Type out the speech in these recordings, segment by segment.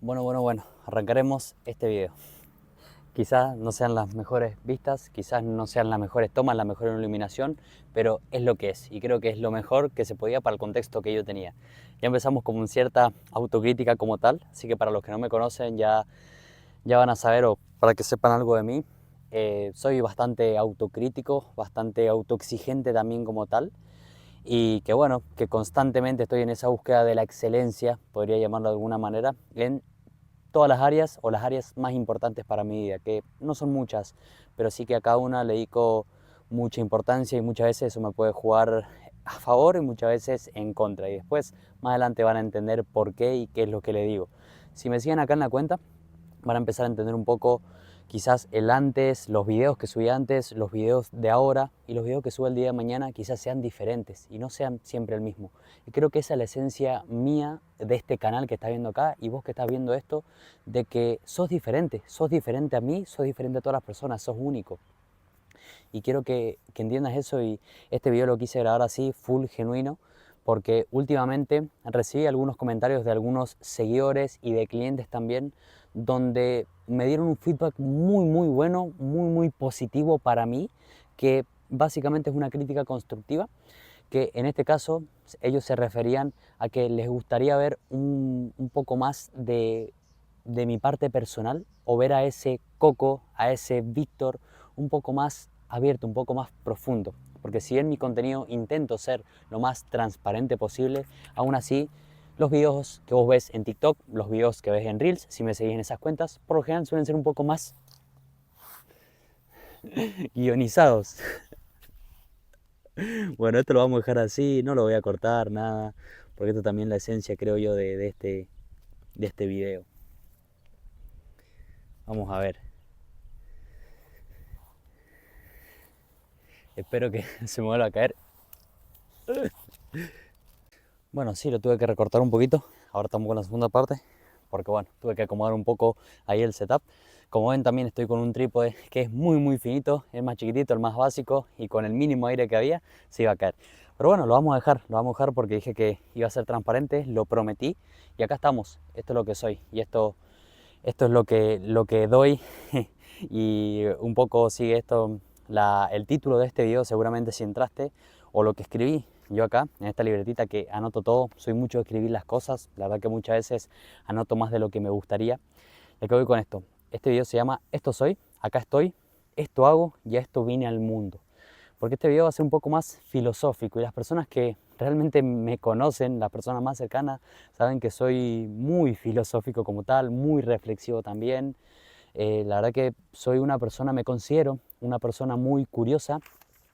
Bueno, arrancaremos este video. Quizás no sean las mejores vistas, quizás no sean las mejores tomas, la mejor iluminación, pero es lo que es y creo que es lo mejor que se podía para el contexto que yo tenía. Ya empezamos con cierta autocrítica como tal, así que para los que no me conocen ya van a saber, o para que sepan algo de mí, soy bastante autocrítico, bastante autoexigente también como tal, y que bueno, que constantemente estoy en esa búsqueda de la excelencia, podría llamarlo de alguna manera, en todas las áreas o las áreas más importantes para mi vida, que no son muchas, pero sí que a cada una le dedico mucha importancia y muchas veces eso me puede jugar a favor y muchas veces en contra. Y después, más adelante van a entender por qué y qué es lo que le digo. Si me siguen acá en la cuenta, van a empezar a entender un poco quizás el antes, los videos que subí antes, los videos de ahora y los videos que subo el día de mañana quizás sean diferentes y no sean siempre el mismo. Y creo que esa es la esencia mía de este canal que estás viendo acá y vos que estás viendo esto, de que sos diferente a mí, sos diferente a todas las personas, sos único. Y quiero que entiendas eso y este video lo quise grabar así, full genuino, porque últimamente recibí algunos comentarios de algunos seguidores y de clientes también, donde me dieron un feedback muy bueno, muy positivo para mí, que básicamente es una crítica constructiva, que en este caso ellos se referían a que les gustaría ver un poco más de mi parte personal o ver a ese Coco, a ese Víctor un poco más abierto, un poco más profundo. Porque si en mi contenido intento ser lo más transparente posible, aún así los videos que vos ves en TikTok, los videos que ves en Reels, si me seguís en esas cuentas, por lo general suelen ser un poco más guionizados. Bueno, esto lo vamos a dejar así, no lo voy a cortar, nada, porque esto también es la esencia, creo yo, de este video. Vamos a ver. Espero que se me vuelva a caer. Bueno, sí, lo tuve que recortar un poquito. Ahora estamos con la segunda parte. Porque bueno, tuve que acomodar un poco ahí el setup. Como ven, también estoy con un trípode que es muy finito, es más chiquitito, el más básico, y con el mínimo aire que había se iba a caer. Pero bueno, lo vamos a dejar porque dije que iba a ser transparente, lo prometí, y acá estamos. Esto es lo que soy, y esto es lo que doy. Y un poco sigue esto, el título de este video, seguramente si entraste, o lo que escribí yo acá, en esta libretita que anoto todo. Soy mucho de escribir las cosas, la verdad que muchas veces anoto más de lo que me gustaría. ¿De qué voy con esto? Este video se llama Esto soy, acá estoy, esto hago y a esto vine al mundo. Porque este video va a ser un poco más filosófico y las personas que realmente me conocen, las personas más cercanas, saben que soy muy filosófico como tal, muy reflexivo también. La verdad que soy una persona, me considero una persona muy curiosa,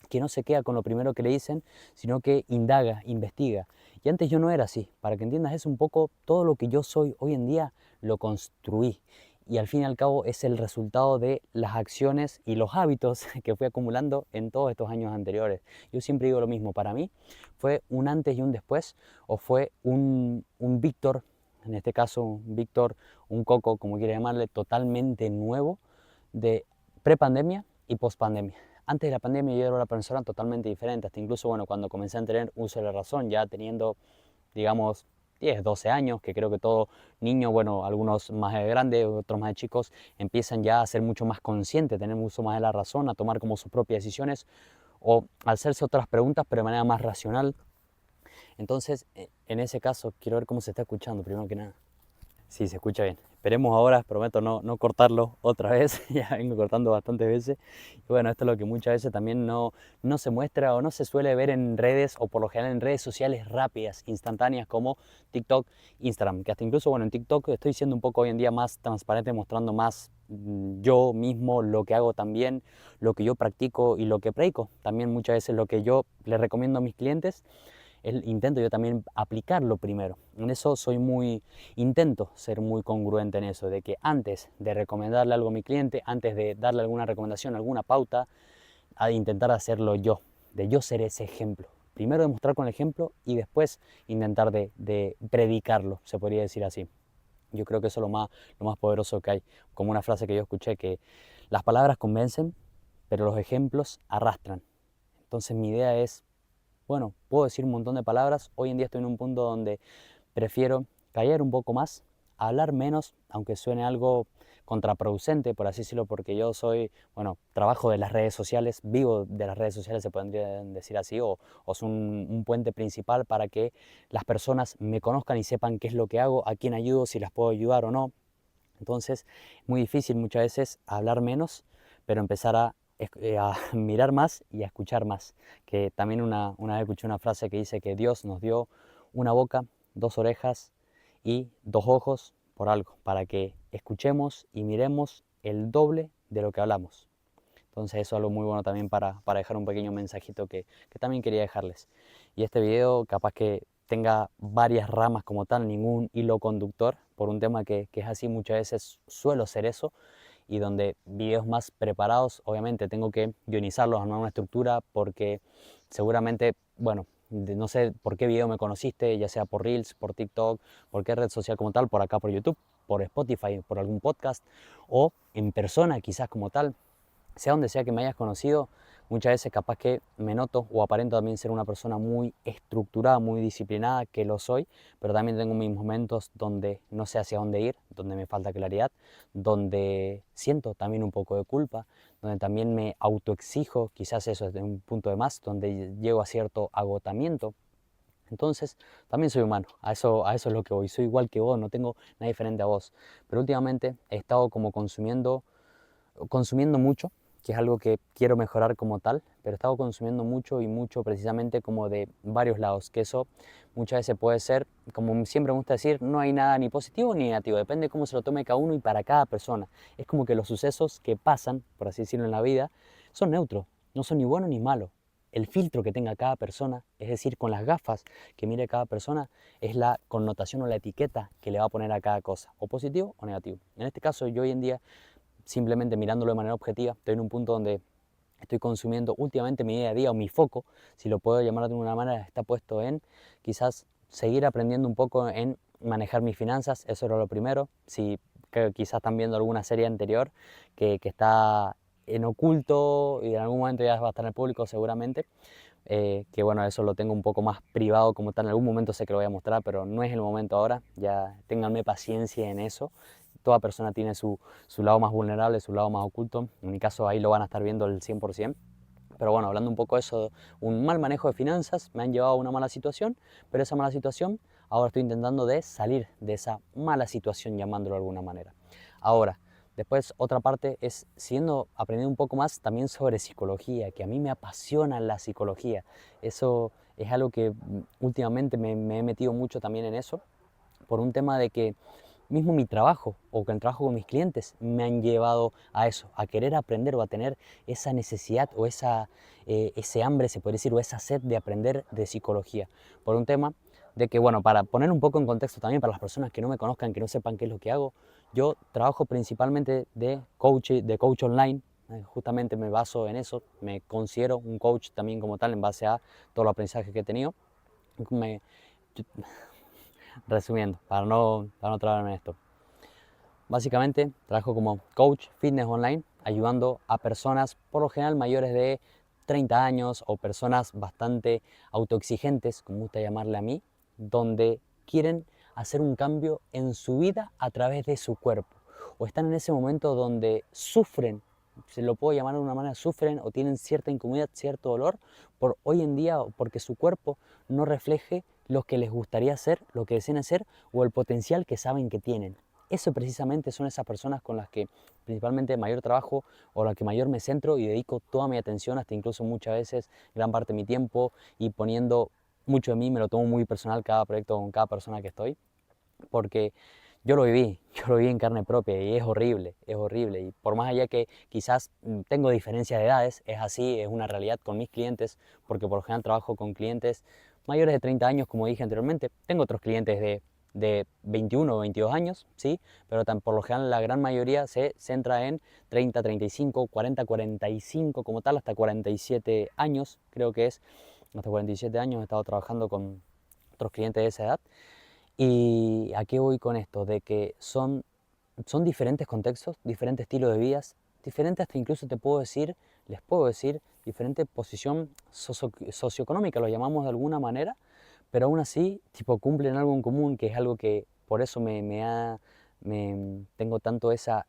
que no se queda con lo primero que le dicen, sino que indaga, investiga. Y antes yo no era así. Para que entiendas eso un poco, todo lo que yo soy hoy en día lo construí. Y al fin y al cabo es el resultado de las acciones y los hábitos que fui acumulando en todos estos años anteriores. Yo siempre digo lo mismo, para mí fue un antes y un después, o fue un Víctor, en este caso un Víctor, un Coco, como quieras llamarle, totalmente nuevo, de prepandemia y pospandemia. Antes de la pandemia yo era una persona totalmente diferente, hasta incluso bueno, cuando comencé a tener uso de la razón, ya teniendo, digamos, 10, 12 años, que creo que todo niño, bueno, algunos más grandes, otros más chicos, empiezan ya a ser mucho más conscientes, a tener uso más de la razón, a tomar como sus propias decisiones o a hacerse otras preguntas, pero de manera más racional. Entonces, en ese caso, quiero ver cómo se está escuchando, primero que nada. Sí, se escucha bien. Esperemos ahora, prometo no cortarlo otra vez, ya vengo cortando bastantes veces. Y bueno, esto es lo que muchas veces también no se muestra o no se suele ver en redes, o por lo general en redes sociales rápidas, instantáneas como TikTok, Instagram. Que hasta incluso, bueno, en TikTok estoy siendo un poco hoy en día más transparente, mostrando más yo mismo, lo que hago también, lo que yo practico y lo que predico. También muchas veces lo que yo les recomiendo a mis clientes intento yo también aplicarlo primero. En eso intento ser muy congruente en eso, de que antes de recomendarle algo a mi cliente, antes de darle alguna recomendación, alguna pauta, a intentar hacerlo yo, de yo ser ese ejemplo. Primero demostrar con el ejemplo y después intentar de predicarlo, se podría decir así. Yo creo que eso es lo más poderoso que hay. Como una frase que yo escuché, que las palabras convencen, pero los ejemplos arrastran. Entonces mi idea es, bueno, puedo decir un montón de palabras. Hoy en día estoy en un punto donde prefiero callar un poco más, hablar menos, aunque suene algo contraproducente, por así decirlo, porque yo soy, bueno, trabajo de las redes sociales, vivo de las redes sociales, se podrían decir así, o es un puente principal para que las personas me conozcan y sepan qué es lo que hago, a quién ayudo, si las puedo ayudar o no. Entonces, muy difícil muchas veces hablar menos, pero empezar a mirar más y a escuchar más. Que también una vez escuché una frase que dice que Dios nos dio una boca, dos orejas y dos ojos por algo, para que escuchemos y miremos el doble de lo que hablamos. Entonces eso es algo muy bueno también para dejar un pequeño mensajito que también quería dejarles. Y este video capaz que tenga varias ramas como tal, ningún hilo conductor, por un tema que es así, muchas veces suelo ser eso, y donde videos más preparados, obviamente tengo que guionizarlos, armar una estructura, porque seguramente, bueno, no sé por qué video me conociste, ya sea por Reels, por TikTok, por qué red social como tal, por acá por YouTube, por Spotify, por algún podcast, o en persona quizás como tal, sea donde sea que me hayas conocido, muchas veces capaz que me noto o aparento también ser una persona muy estructurada, muy disciplinada, que lo soy, pero también tengo mis momentos donde no sé hacia dónde ir, donde me falta claridad, donde siento también un poco de culpa, donde también me autoexijo, quizás eso es de un punto de más, donde llego a cierto agotamiento. Entonces, también soy humano, a eso es lo que voy, soy igual que vos, no tengo nada diferente a vos, pero últimamente he estado como consumiendo mucho, que es algo que quiero mejorar como tal, pero he estado consumiendo mucho y mucho precisamente como de varios lados, que eso muchas veces puede ser, como siempre me gusta decir, no hay nada ni positivo ni negativo, depende de cómo se lo tome cada uno y para cada persona. Es como que los sucesos que pasan, por así decirlo, en la vida, son neutros, no son ni buenos ni malos. El filtro que tenga cada persona, es decir, con las gafas que mire cada persona, es la connotación o la etiqueta que le va a poner a cada cosa, o positivo o negativo. En este caso, yo hoy en día simplemente mirándolo de manera objetiva, estoy en un punto donde estoy consumiendo últimamente mi día a día o mi foco, si lo puedo llamar de alguna manera, está puesto en quizás seguir aprendiendo un poco en manejar mis finanzas, eso era lo primero. Si quizás están viendo alguna serie anterior que está en oculto y en algún momento ya va a estar en el público seguramente, que bueno, eso lo tengo un poco más privado como tal, en algún momento sé que lo voy a mostrar, pero no es el momento ahora, ya ténganme paciencia en eso. Toda persona tiene su lado más vulnerable, su lado más oculto, en mi caso ahí lo van a estar viendo el 100%. Pero bueno, hablando un poco de eso, un mal manejo de finanzas me han llevado a una mala situación, pero esa mala situación ahora estoy intentando de salir de esa mala situación, llamándolo de alguna manera. Ahora, después otra parte es aprendiendo un poco más también sobre psicología, que a mí me apasiona la psicología. Eso es algo que últimamente me he metido mucho también en eso, por un tema de que mismo mi trabajo o que el trabajo con mis clientes me han llevado a eso, a querer aprender o a tener esa necesidad o ese hambre, se puede decir, o esa sed de aprender de psicología. Por un tema de que, bueno, para poner un poco en contexto también para las personas que no me conozcan, que no sepan qué es lo que hago, yo trabajo principalmente de coach online. Justamente me baso en eso, me considero un coach también como tal en base a todo el aprendizaje que he tenido. Me, Resumiendo, para no trabarme en esto. Básicamente trabajo como coach fitness online, ayudando a personas por lo general mayores de 30 años o personas bastante autoexigentes, como me gusta llamarle a mí, donde quieren hacer un cambio en su vida a través de su cuerpo. O están en ese momento donde sufren, se lo puedo llamar de una manera, sufren o tienen cierta incomodidad, cierto dolor, por hoy en día porque su cuerpo no refleje lo que les gustaría hacer, lo que desean hacer o el potencial que saben que tienen. Eso precisamente son esas personas con las que principalmente mayor trabajo o la que mayor me centro y dedico toda mi atención, hasta incluso muchas veces gran parte de mi tiempo, y poniendo mucho de mí, me lo tomo muy personal cada proyecto con cada persona que estoy, porque yo lo viví en carne propia y es horrible. Y por más allá que quizás tengo diferencias de edades, es así, es una realidad con mis clientes, porque por lo general trabajo con clientes mayores de 30 años, como dije anteriormente. Tengo otros clientes de 21 o 22 años, sí, pero por lo general la gran mayoría se centra en 30, 35, 40, 45, como tal, hasta 47 años, creo que es. Hasta 47 años he estado trabajando con otros clientes de esa edad. ¿Y a qué voy con esto? De que son diferentes contextos, diferentes estilos de vidas, diferentes hasta incluso les puedo decir, diferente posición socioeconómica, lo llamamos de alguna manera, pero aún así, tipo, cumplen algo en común, que es algo que por eso tengo tanto esa,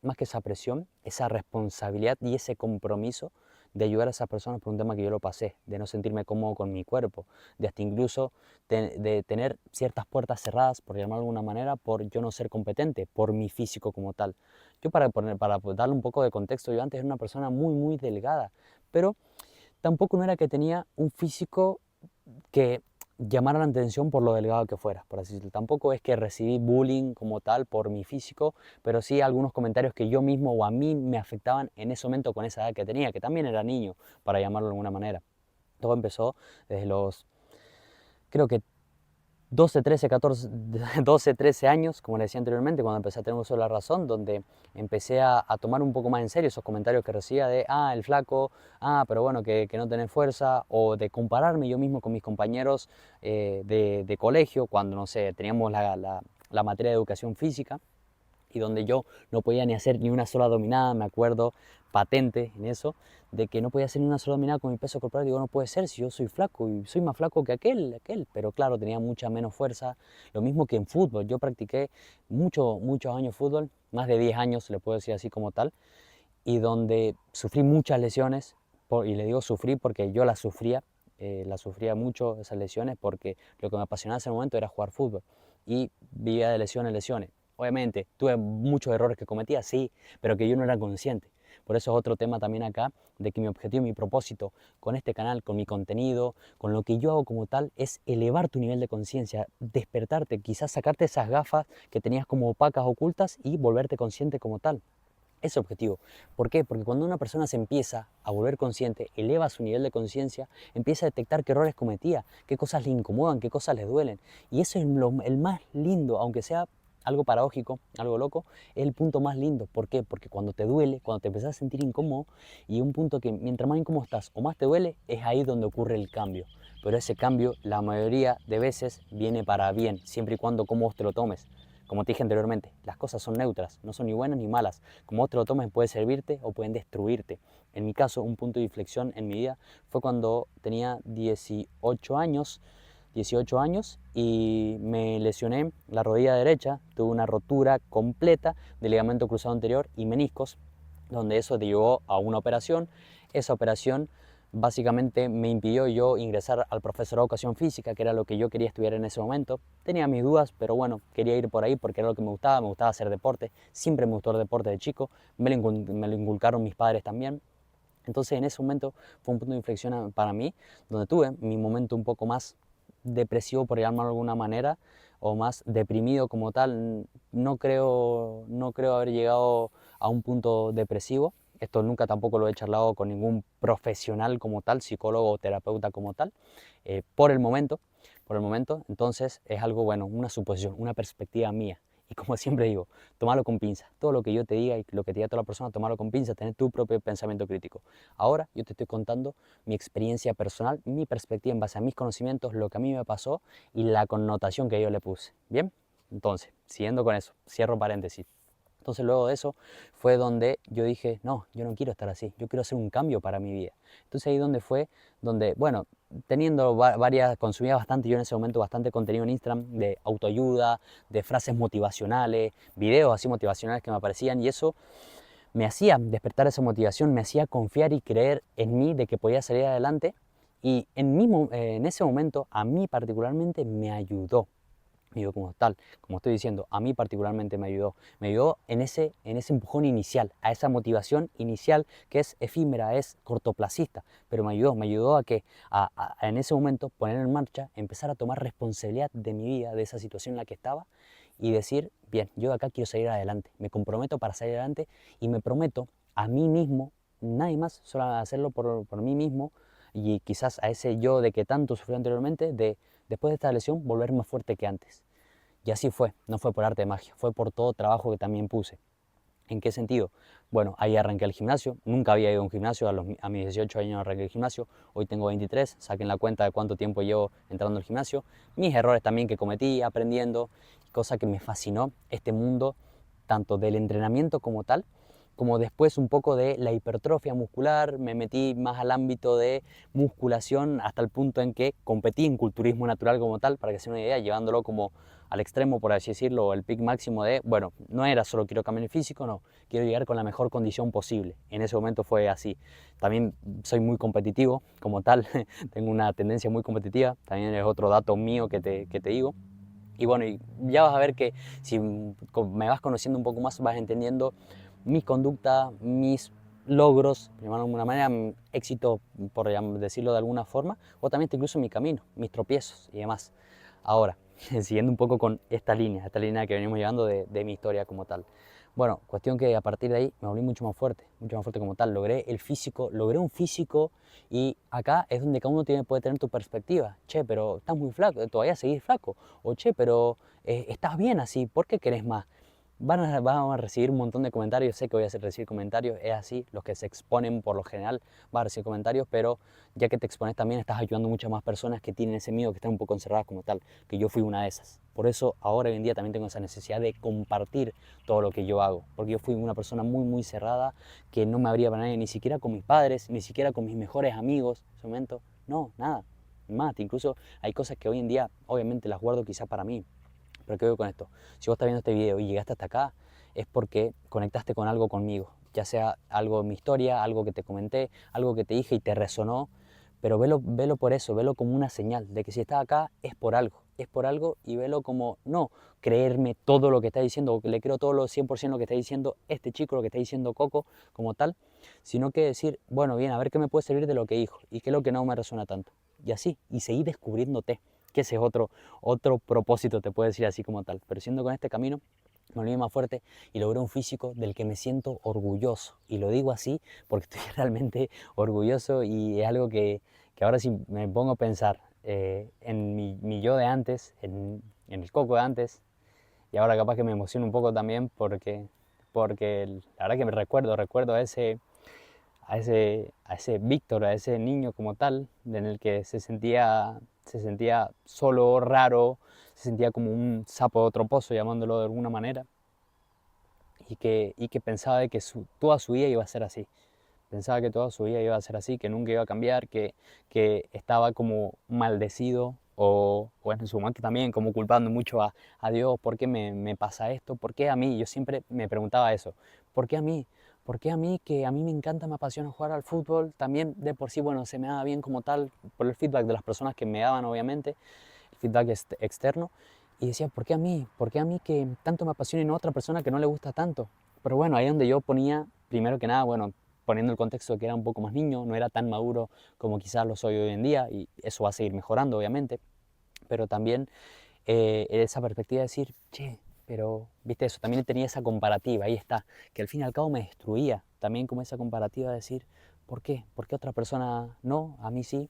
más que esa presión, esa responsabilidad y ese compromiso de ayudar a esas personas por un tema que yo lo pasé, de no sentirme cómodo con mi cuerpo, de hasta incluso de tener ciertas puertas cerradas, por llamarlo de alguna manera, por yo no ser competente, por mi físico como tal. Yo para darle un poco de contexto, yo antes era una persona muy delgada, pero tampoco no era que tenía un físico que llamara la atención por lo delgado que fuera, por así decirlo. Tampoco es que recibí bullying como tal por mi físico, pero sí algunos comentarios que yo mismo o a mí me afectaban en ese momento con esa edad que tenía, que también era niño, para llamarlo de alguna manera. Todo empezó desde los, creo que 12, 13, 14, 12, 13 años, como le decía anteriormente, cuando empecé a tener uso de la razón, donde empecé a tomar un poco más en serio esos comentarios que recibía de, el flaco, pero bueno, que no tenés fuerza, o de compararme yo mismo con mis compañeros de colegio, cuando, no sé, teníamos la materia de educación física, y donde yo no podía ni hacer ni una sola dominada, me acuerdo patente en eso, de que no podía hacer ni una sola dominada con mi peso corporal. Digo, no puede ser si yo soy flaco y soy más flaco que aquel, pero claro, tenía mucha menos fuerza. Lo mismo que en fútbol, yo practiqué muchos años fútbol, más de 10 años, le puedo decir así como tal, y donde sufrí muchas lesiones, y le digo sufrí porque yo las sufría mucho esas lesiones, porque lo que me apasionaba en ese momento era jugar fútbol, y vivía de lesiones en lesiones. Obviamente, tuve muchos errores que cometía, sí, pero que yo no era consciente. Por eso es otro tema también acá, de que mi objetivo y mi propósito con este canal, con mi contenido, con lo que yo hago como tal, es elevar tu nivel de conciencia, despertarte, quizás sacarte esas gafas que tenías como opacas, ocultas, y volverte consciente como tal. Ese objetivo. ¿Por qué? Porque cuando una persona se empieza a volver consciente, eleva su nivel de conciencia, empieza a detectar qué errores cometía, qué cosas le incomodan, qué cosas le duelen. Y eso es el más lindo, aunque sea algo paradójico, algo loco, es el punto más lindo. ¿Por qué? Porque cuando te duele, cuando te empezás a sentir incómodo, y un punto que mientras más incómodo estás o más te duele, es ahí donde ocurre el cambio. Pero ese cambio, la mayoría de veces, viene para bien, siempre y cuando como vos te lo tomes. Como te dije anteriormente, las cosas son neutras, no son ni buenas ni malas. Como vos te lo tomes, puede servirte o pueden destruirte. En mi caso, un punto de inflexión en mi vida fue cuando tenía 18 años y me lesioné la rodilla derecha, tuve una rotura completa del ligamento cruzado anterior y meniscos, donde eso te llevó a una operación. Esa operación básicamente me impidió yo ingresar al profesorado de educación física, que era lo que yo quería estudiar en ese momento. Tenía mis dudas, pero bueno, quería ir por ahí porque era lo que me gustaba hacer deporte, siempre me gustó el deporte de chico, me lo inculcaron mis padres también. Entonces en ese momento fue un punto de inflexión para mí, donde tuve mi momento un poco más depresivo, por llamarlo de alguna manera, o más deprimido como tal. No creo haber llegado a un punto depresivo. Esto nunca tampoco lo he charlado con ningún profesional como tal, psicólogo o terapeuta como tal, por el momento. Entonces es algo bueno, una suposición, una perspectiva mía. Y como siempre digo, tómalo con pinzas. Todo lo que yo te diga y lo que te diga toda la persona, tómalo con pinzas, tener tu propio pensamiento crítico. Ahora yo te estoy contando mi experiencia personal, mi perspectiva en base a mis conocimientos, lo que a mí me pasó y la connotación que yo le puse. ¿Bien? Entonces, siguiendo con eso, cierro paréntesis. Entonces luego de eso fue donde yo dije, no, yo no quiero estar así, yo quiero hacer un cambio para mi vida. Entonces ahí donde fue, donde, bueno, teniendo varias, consumía bastante, yo en ese momento bastante contenido en Instagram de autoayuda, de frases motivacionales, videos así motivacionales que me aparecían, y eso me hacía despertar esa motivación, me hacía confiar y creer en mí de que podía salir adelante, y en ese momento a mí particularmente me ayudó. Digo, como tal, como estoy diciendo, a mí particularmente me ayudó en ese empujón inicial, a esa motivación inicial que es efímera, es cortoplacista, pero me ayudó a que en ese momento poner en marcha, empezar a tomar responsabilidad de mi vida, de esa situación en la que estaba, y decir, bien, yo de acá quiero salir adelante, me comprometo para salir adelante y me prometo a mí mismo, nadie más, solo hacerlo por mí mismo, y quizás a ese yo de que tanto sufrí anteriormente, de después de esta lesión volver más fuerte que antes. Y así fue, no fue por arte de magia, fue por todo trabajo que también puse. ¿En qué sentido? Bueno, ahí arranqué el gimnasio, nunca había ido a un gimnasio, a mis 18 años arranqué el gimnasio, hoy tengo 23, saquen la cuenta de cuánto tiempo llevo entrando al gimnasio, mis errores también que cometí, aprendiendo, cosa que me fascinó este mundo, tanto del entrenamiento como tal, como después un poco de la hipertrofia muscular, me metí más al ámbito de musculación hasta el punto en que competí en culturismo natural como tal, para que se den una idea, llevándolo como al extremo, por así decirlo, el pic máximo de, bueno, no era solo quiero cambiar el físico, no, quiero llegar con la mejor condición posible. En ese momento fue así. También soy muy competitivo como tal, tengo una tendencia muy competitiva, también es otro dato mío que te digo. Y bueno, y ya vas a ver que si me vas conociendo un poco más, vas entendiendo mi conducta, mis logros, de alguna manera, éxito, por decirlo de alguna forma, o también incluso mi camino, mis tropiezos y demás. Ahora, siguiendo un poco con esta línea que venimos llevando de mi historia como tal. Bueno, cuestión que a partir de ahí me volví mucho más fuerte como tal. Logré el físico, logré un físico y acá es donde cada uno puede tener tu perspectiva. Che, pero estás muy flaco, todavía seguís flaco. O che, pero estás bien así, ¿por qué querés más? Van a recibir un montón de comentarios, sé que voy a recibir comentarios, es así, los que se exponen por lo general van a recibir comentarios, pero ya que te expones también estás ayudando a muchas más personas que tienen ese miedo, que están un poco encerradas como tal, que yo fui una de esas. Por eso ahora hoy en día también tengo esa necesidad de compartir todo lo que yo hago, porque yo fui una persona muy cerrada, que no me abría para nadie, ni siquiera con mis padres, ni siquiera con mis mejores amigos en ese momento, no, nada, más, incluso hay cosas que hoy en día obviamente las guardo quizás para mí. Pero ¿qué veo con esto? Si vos estás viendo este video y llegaste hasta acá, es porque conectaste con algo conmigo. Ya sea algo en mi historia, algo que te comenté, algo que te dije y te resonó. Pero velo por eso, velo como una señal de que si estás acá es por algo. Es por algo y velo como, no creerme todo lo que está diciendo, o que le creo todo lo 100% lo que está diciendo este chico, lo que está diciendo Coco como tal, sino que decir, bueno, bien, a ver qué me puede servir de lo que dijo y qué es lo que no me resuena tanto. Y así, y seguir descubriéndote, que ese es otro propósito, te puedo decir así como tal. Pero siendo con este camino, me volví más fuerte y logré un físico del que me siento orgulloso. Y lo digo así porque estoy realmente orgulloso y es algo que ahora sí me pongo a pensar en mi yo de antes, en el Coco de antes, y ahora capaz que me emociono un poco también porque la verdad que me recuerdo a ese Víctor, a ese niño como tal, en el que se sentía solo, raro, se sentía como un sapo de otro pozo, llamándolo de alguna manera, y que pensaba de que toda su vida iba a ser así. Pensaba que toda su vida iba a ser así, que nunca iba a cambiar, que estaba como maldecido o en su momento también como culpando mucho a Dios, ¿por qué me pasa esto? ¿Por qué a mí? Yo siempre me preguntaba eso, ¿por qué a mí? ¿Por qué a mí que a mí me encanta, me apasiona jugar al fútbol? También de por sí, bueno, se me daba bien como tal por el feedback de las personas que me daban, obviamente, el feedback externo. Y decía, ¿por qué a mí? ¿Por qué a mí que tanto me apasiona y no a otra persona que no le gusta tanto? Pero bueno, ahí es donde yo ponía, primero que nada, bueno, poniendo el contexto de que era un poco más niño, no era tan maduro como quizás lo soy hoy en día, y eso va a seguir mejorando, obviamente, pero también esa perspectiva de decir, che, pero, viste eso, también tenía esa comparativa, ahí está, que al fin y al cabo me destruía, también como esa comparativa de decir, ¿por qué? ¿Por qué otra persona no? A mí sí.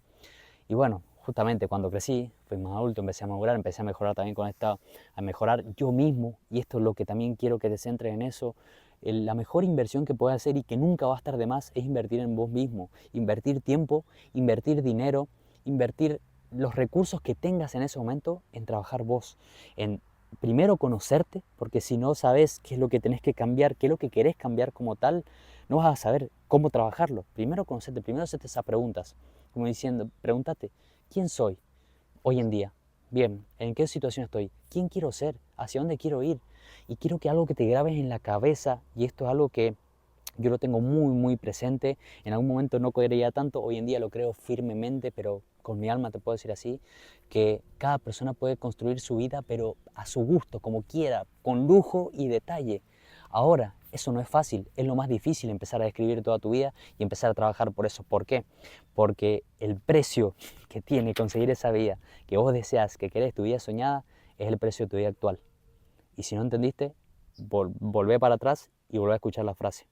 Y bueno, justamente cuando crecí, fui más adulto, empecé a madurar, empecé a mejorar también con esta, a mejorar yo mismo, y esto es lo que también quiero que te centres en eso. La mejor inversión que puedes hacer y que nunca va a estar de más es invertir en vos mismo, invertir tiempo, invertir dinero, invertir los recursos que tengas en ese momento en trabajar vos, en primero conocerte, porque si no sabes qué es lo que tenés que cambiar, qué es lo que querés cambiar como tal, no vas a saber cómo trabajarlo. Primero conocerte, primero hacerte esas preguntas, como diciendo, pregúntate, ¿quién soy hoy en día? Bien, ¿en qué situación estoy? ¿Quién quiero ser? ¿Hacia dónde quiero ir? Y quiero que algo que te grabes en la cabeza, y esto es algo que yo lo tengo muy presente, en algún momento no creía tanto, hoy en día lo creo firmemente, pero con mi alma te puedo decir así, que cada persona puede construir su vida, pero a su gusto, como quiera, con lujo y detalle. Ahora, eso no es fácil, es lo más difícil empezar a escribir toda tu vida y empezar a trabajar por eso. ¿Por qué? Porque el precio que tiene conseguir esa vida que vos deseas, que querés, tu vida soñada, es el precio de tu vida actual. Y si no entendiste, volvé para atrás y volvé a escuchar la frase,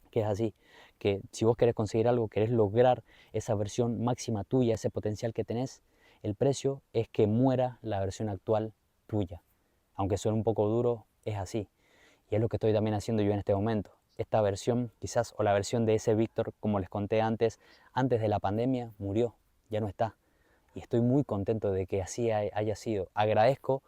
que es así, que si vos querés conseguir algo, querés lograr esa versión máxima tuya, ese potencial que tenés, el precio es que muera la versión actual tuya. Aunque suene un poco duro, es así. Y es lo que estoy también haciendo yo en este momento. Esta versión, quizás, o la versión de ese Víctor, como les conté antes de la pandemia, murió, ya no está. y estoy muy contento de que así haya sido. Agradezco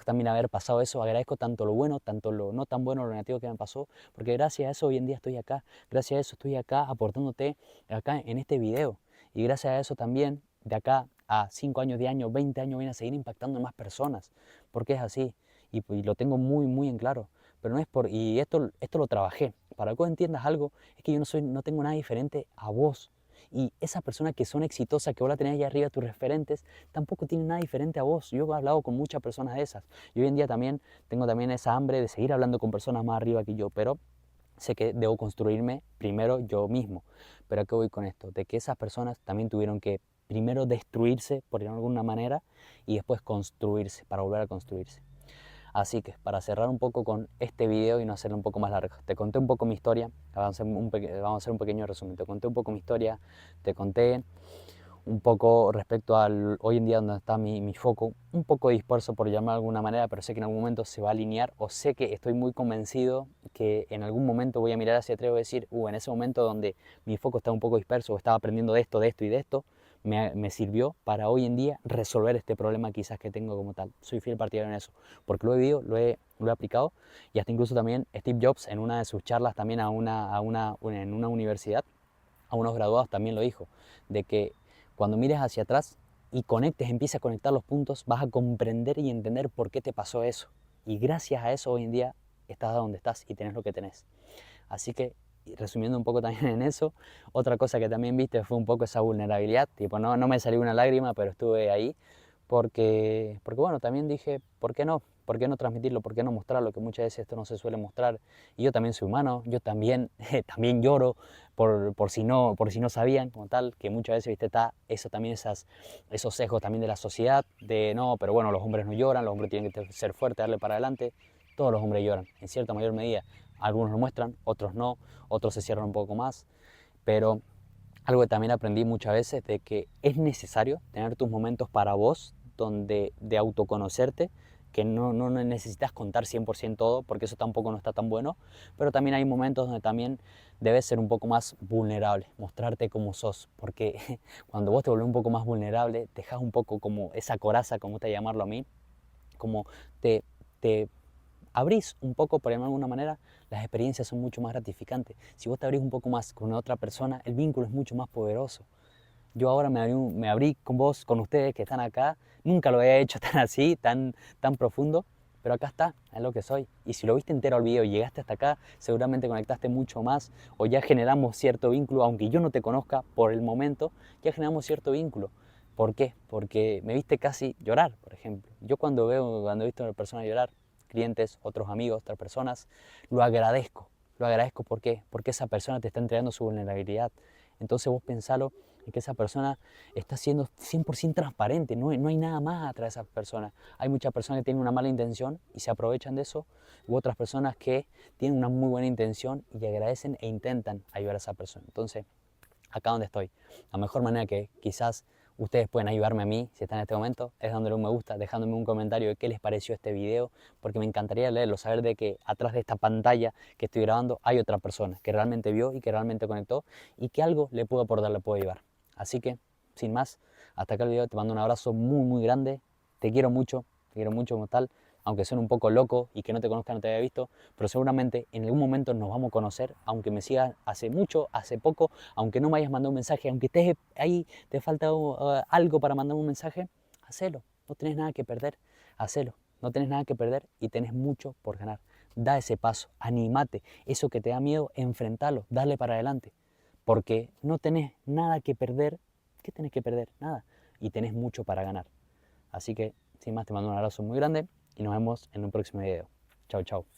también haber pasado eso, agradezco tanto lo bueno, tanto lo no tan bueno, lo negativo que me pasó, porque gracias a eso hoy en día estoy acá, gracias a eso estoy acá aportándote acá en este video, y gracias a eso también de acá a 5 años, 10 años, 20 años voy a seguir impactando en más personas, porque es así, y lo tengo muy, muy en claro. Pero no es por, y esto lo trabajé, para que vos entiendas algo, es que yo no tengo nada diferente a vos. Y esas personas que son exitosas, que vos la tenés ahí arriba, tus referentes, tampoco tienen nada diferente a vos. Yo he hablado con muchas personas de esas. Y hoy en día también tengo también esa hambre de seguir hablando con personas más arriba que yo, pero sé que debo construirme primero yo mismo. Pero ¿a qué voy con esto? De que esas personas también tuvieron que primero destruirse, por decirlo de alguna manera, y después construirse, para volver a construirse. Así que para cerrar un poco con este video y no hacerlo un poco más largo, te conté un poco mi historia, vamos a hacer un pequeño resumen, te conté un poco mi historia, te conté un poco respecto al hoy en día donde está mi foco, un poco disperso por llamar de alguna manera, pero sé que en algún momento se va a alinear, o sé que estoy muy convencido que en algún momento voy a mirar hacia atrás y voy a decir, en ese momento donde mi foco está un poco disperso o estaba aprendiendo de esto, de esto y de esto, me sirvió para hoy en día resolver este problema quizás que tengo como tal. Soy fiel partidario en eso, porque lo he vivido, lo he aplicado, y hasta incluso también Steve Jobs en una de sus charlas también en una universidad, a unos graduados también lo dijo, de que cuando mires hacia atrás y conectes, empieces a conectar los puntos, vas a comprender y entender por qué te pasó eso. Y gracias a eso hoy en día estás donde estás y tenés lo que tenés. Así que, resumiendo un poco también en eso, otra cosa que también viste fue un poco esa vulnerabilidad. Tipo, no me salió una lágrima, pero estuve ahí porque bueno, también dije, ¿por qué no? ¿Por qué no transmitirlo? ¿Por qué no mostrarlo? Que muchas veces esto no se suele mostrar. Y yo también soy humano, yo también, también lloro por si no sabían, como tal, que muchas veces, viste, está eso también, esos sesgos también de la sociedad, de no, pero bueno, los hombres no lloran, los hombres tienen que ser fuertes, darle para adelante. Todos los hombres lloran, en cierta mayor medida. Algunos lo muestran, otros no, otros se cierran un poco más, pero algo que también aprendí muchas veces de que es necesario tener tus momentos para vos, donde de autoconocerte, que no necesitas contar 100% todo, porque eso tampoco no está tan bueno, pero también hay momentos donde también debes ser un poco más vulnerable, mostrarte como sos, porque cuando vos te volvés un poco más vulnerable, dejas un poco como esa coraza, como te llamarlo a mí, como te abrís un poco, por llamarlo de alguna manera, las experiencias son mucho más gratificantes. Si vos te abrís un poco más con otra persona, el vínculo es mucho más poderoso. Yo ahora me abrí con vos, con ustedes que están acá. Nunca lo había hecho tan así, tan profundo, pero acá está, es lo que soy. Y si lo viste entero al video y llegaste hasta acá, seguramente conectaste mucho más o ya generamos cierto vínculo, aunque yo no te conozca por el momento, ya generamos cierto vínculo. ¿Por qué? Porque me viste casi llorar, por ejemplo. Yo cuando he visto a una persona llorar, clientes, otros amigos, otras personas, lo agradezco. Lo agradezco, ¿por qué? Porque esa persona te está entregando su vulnerabilidad. Entonces vos pensalo en que esa persona está siendo 100% transparente, no hay nada más atrás de esa persona. Hay muchas personas que tienen una mala intención y se aprovechan de eso, u otras personas que tienen una muy buena intención y agradecen e intentan ayudar a esa persona. Entonces, acá donde estoy, la mejor manera que quizás ustedes pueden ayudarme a mí, si están en este momento, es dándole un me gusta, dejándome un comentario de qué les pareció este video, porque me encantaría leerlo, saber de que atrás de esta pantalla que estoy grabando hay otra persona que realmente vio y que realmente conectó y que algo le puedo aportar, le puedo ayudar. Así que, sin más, hasta acá el video, te mando un abrazo muy muy grande, te quiero mucho como tal, aunque suene un poco loco y que no te conozca, no te había visto, pero seguramente en algún momento nos vamos a conocer, aunque me sigas hace mucho, hace poco, aunque no me hayas mandado un mensaje, aunque estés ahí, te falta algo para mandar un mensaje, hacelo, no tenés nada que perder, hacelo, no tenés nada que perder y tenés mucho por ganar. Da ese paso, anímate, eso que te da miedo, enfrentalo, dale para adelante, porque no tenés nada que perder. ¿Qué tenés que perder? Nada, y tenés mucho para ganar. Así que, sin más, te mando un abrazo muy grande y nos vemos en un próximo video. Chao, chao.